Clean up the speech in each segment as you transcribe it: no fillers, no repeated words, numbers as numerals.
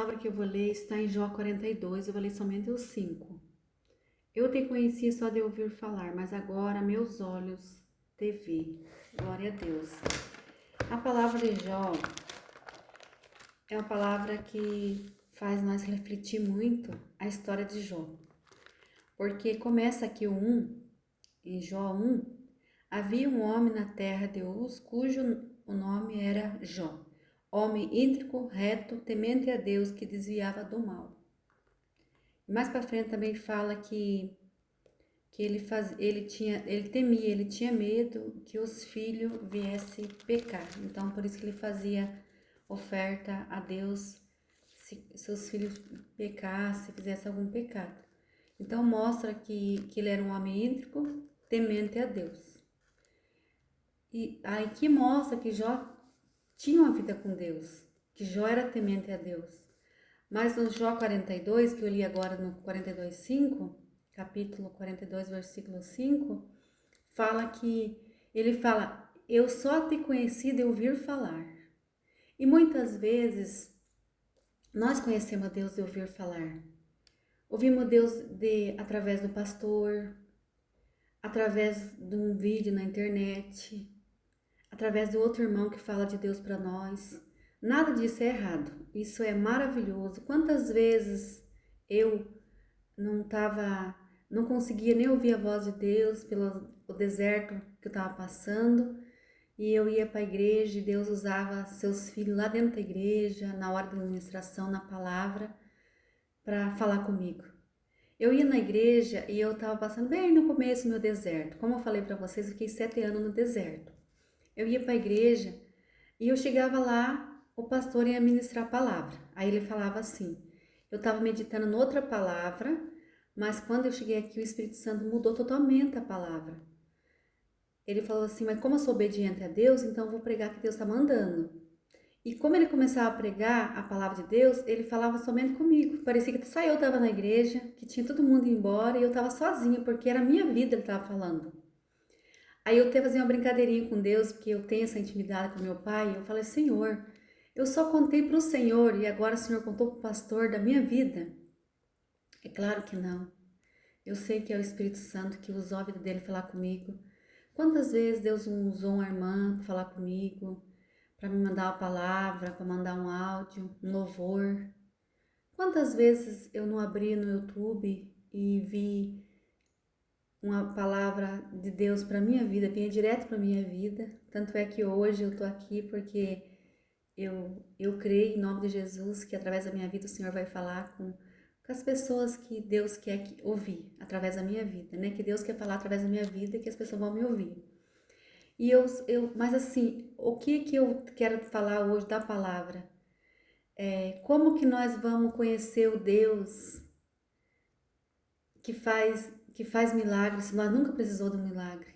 palavra que eu vou ler está em Jó 42, eu vou ler somente os 5. Eu te conhecia só de ouvir falar, mas agora meus olhos te vi. Glória a Deus. A palavra de Jó é uma palavra que faz nós refletir muito a história de Jó. Porque começa aqui em Jó 1, havia um homem na terra de Uz, cujo o nome era Jó. Homem íntegro, reto, temente a Deus, que desviava do mal. Mais para frente também fala que ele temia, ele tinha medo que os filhos viessem pecar. Então, por isso que ele fazia oferta a Deus se seus filhos pecassem, fizessem algum pecado. Então, mostra que ele era um homem íntegro, temente a Deus. E aí que mostra que Jó tinha uma vida com Deus, que Jó era temente a Deus. Mas no Jó 42, que eu li agora no 42:5, capítulo 42, versículo 5, ele fala, eu só te conheci de ouvir falar. E muitas vezes nós conhecemos a Deus de ouvir falar. Ouvimos Deus através do pastor, através de um vídeo na internet, através do outro irmão que fala de Deus para nós. Nada disso é errado, isso é maravilhoso. Quantas vezes eu não conseguia nem ouvir a voz de Deus pelo deserto que eu estava passando, e eu ia para a igreja e Deus usava seus filhos lá dentro da igreja, na hora da ministração, na palavra, para falar comigo. Eu ia na igreja e eu estava passando bem no começo do meu deserto. Como eu falei para vocês, eu fiquei 7 anos no deserto. Eu ia para a igreja e eu chegava lá, o pastor ia ministrar a palavra. Aí ele falava assim, eu estava meditando noutra palavra, mas quando eu cheguei aqui, o Espírito Santo mudou totalmente a palavra. Ele falou assim, mas como eu sou obediente a Deus, então eu vou pregar que Deus está mandando. E como ele começava a pregar a palavra de Deus, ele falava somente comigo. Parecia que só eu estava na igreja, que tinha todo mundo indo embora e eu estava sozinha, porque era a minha vida ele estava falando. Aí eu até fazia uma brincadeirinha com Deus, porque eu tenho essa intimidade com meu pai, e eu falei, Senhor, eu só contei para o Senhor e agora o Senhor contou para o pastor da minha vida? É claro que não. Eu sei que é o Espírito Santo que usou a vida dele falar comigo. Quantas vezes Deus usou uma irmã para falar comigo, para me mandar uma palavra, para mandar um áudio, um louvor? Quantas vezes eu não abri no YouTube e vi uma palavra de Deus para minha vida, vinha direto para minha vida? Tanto é que hoje eu tô aqui porque eu creio em nome de Jesus que através da minha vida o Senhor vai falar com as pessoas que Deus quer ouvir através da minha vida, né? Que Deus quer falar através da minha vida e que as pessoas vão me ouvir. Mas assim, o que eu quero falar hoje da palavra? Como que nós vamos conhecer o Deus que faz milagres se nós nunca precisou de um milagre?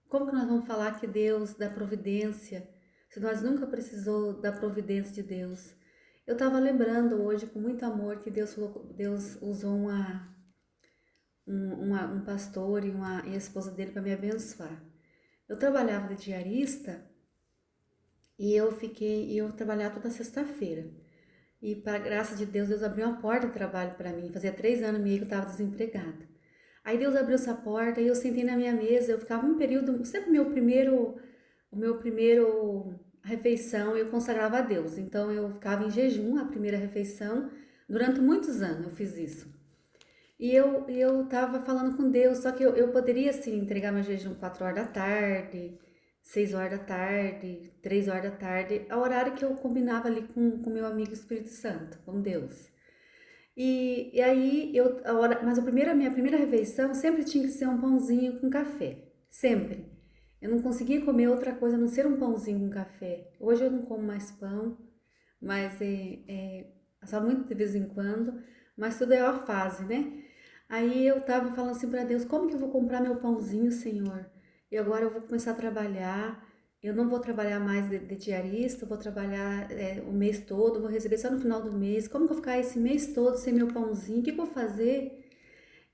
Como que nós vamos falar que Deus dá providência se nós nunca precisou da providência de Deus? Eu estava lembrando hoje com muito amor que Deus usou um pastor e a esposa dele para me abençoar. Eu trabalhava de diarista e eu trabalhava toda sexta-feira. E para graça de Deus, Deus abriu uma porta de trabalho para mim. Fazia 3 anos e meio que eu estava desempregada. Aí Deus abriu essa porta e eu sentei na minha mesa. Eu ficava um período, sempre o meu primeiro refeição eu consagrava a Deus. Então eu ficava em jejum a primeira refeição. Durante muitos anos eu fiz isso. E eu estava falando com Deus, só que eu poderia assim entregar meu jejum 4 horas da tarde, 6 horas da tarde, 3 horas da tarde, a horário que eu combinava ali com meu amigo Espírito Santo, com Deus. E aí, mas minha primeira refeição sempre tinha que ser um pãozinho com café, sempre. Eu não conseguia comer outra coisa a não ser um pãozinho com café. Hoje eu não como mais pão, mas só muito de vez em quando, mas tudo é uma fase, né? Aí eu tava falando assim para Deus, como que eu vou comprar meu pãozinho, Senhor? E agora eu vou começar a trabalhar, eu não vou trabalhar mais de diarista, eu vou trabalhar o mês todo, vou receber só no final do mês. Como que eu vou ficar esse mês todo sem meu pãozinho? O que eu vou fazer?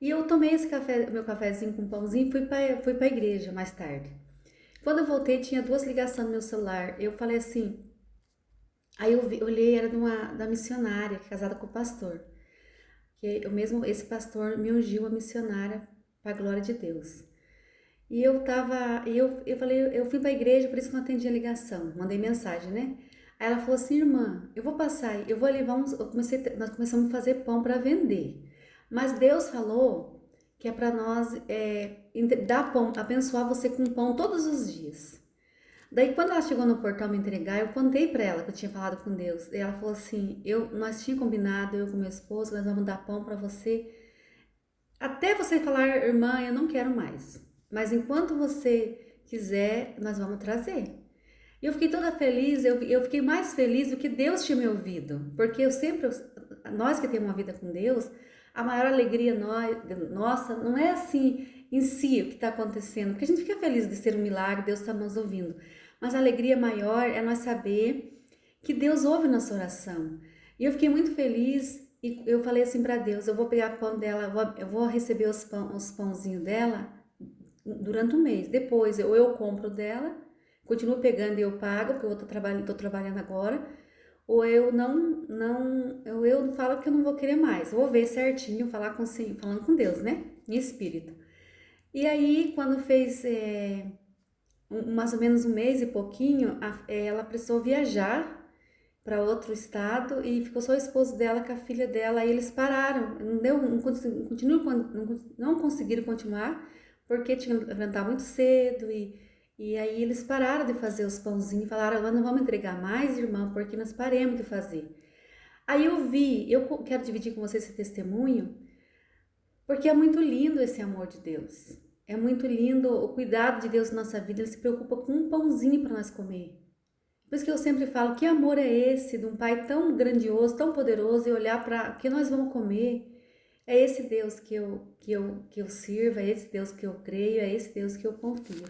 E eu tomei esse café, meu cafezinho com pãozinho e fui pra igreja mais tarde. Quando eu voltei, tinha 2 ligações no meu celular. Eu falei assim, Aí olhei, era da missionária, casada com o pastor. Que esse pastor me ungiu a missionária para a glória de Deus. E eu falei, eu fui para a igreja, por isso que não atendi a ligação, mandei mensagem, né? Aí ela falou assim, irmã, eu vou passar, eu vou levar nós começamos a fazer pão para vender. Mas Deus falou que é para nós dar pão, abençoar você com pão todos os dias. Daí quando ela chegou no portão me entregar, eu contei para ela que eu tinha falado com Deus. E ela falou assim, nós tínhamos combinado, eu com meu esposo, nós vamos dar pão para você até você falar, irmã, eu não quero mais. Mas enquanto você quiser, nós vamos trazer. E eu fiquei toda feliz, eu fiquei mais feliz do que Deus tinha me ouvido. Porque nós que temos uma vida com Deus, a maior alegria nossa não é assim em si o que está acontecendo. Porque a gente fica feliz de ser um milagre, Deus está nos ouvindo. Mas a alegria maior é nós saber que Deus ouve nossa oração. E eu fiquei muito feliz e eu falei assim para Deus, eu vou pegar pão dela, eu vou receber os pãozinhos dela durante um mês. Depois eu compro dela, continuo pegando e eu pago, porque eu tô trabalhando agora, ou eu eu falo que eu não vou querer mais. Eu vou ver certinho, falando com Deus, né? Em espírito. E aí, quando fez mais ou menos um mês e pouquinho, ela precisou viajar para outro estado e ficou só o esposo dela com a filha dela. Aí eles pararam, não conseguiram continuar porque tinha que levantar muito cedo e aí eles pararam de fazer os pãozinhos e falaram, nós não vamos entregar mais, irmã, porque nós paremos de fazer. Aí eu quero dividir com você esse testemunho, porque é muito lindo esse amor de Deus. É muito lindo o cuidado de Deus na nossa vida, Ele se preocupa com um pãozinho para nós comer. Por isso que eu sempre falo, que amor é esse de um Pai tão grandioso, tão poderoso, e olhar para o que nós vamos comer. É esse Deus que eu sirvo, é esse Deus que eu creio, é esse Deus que eu confio.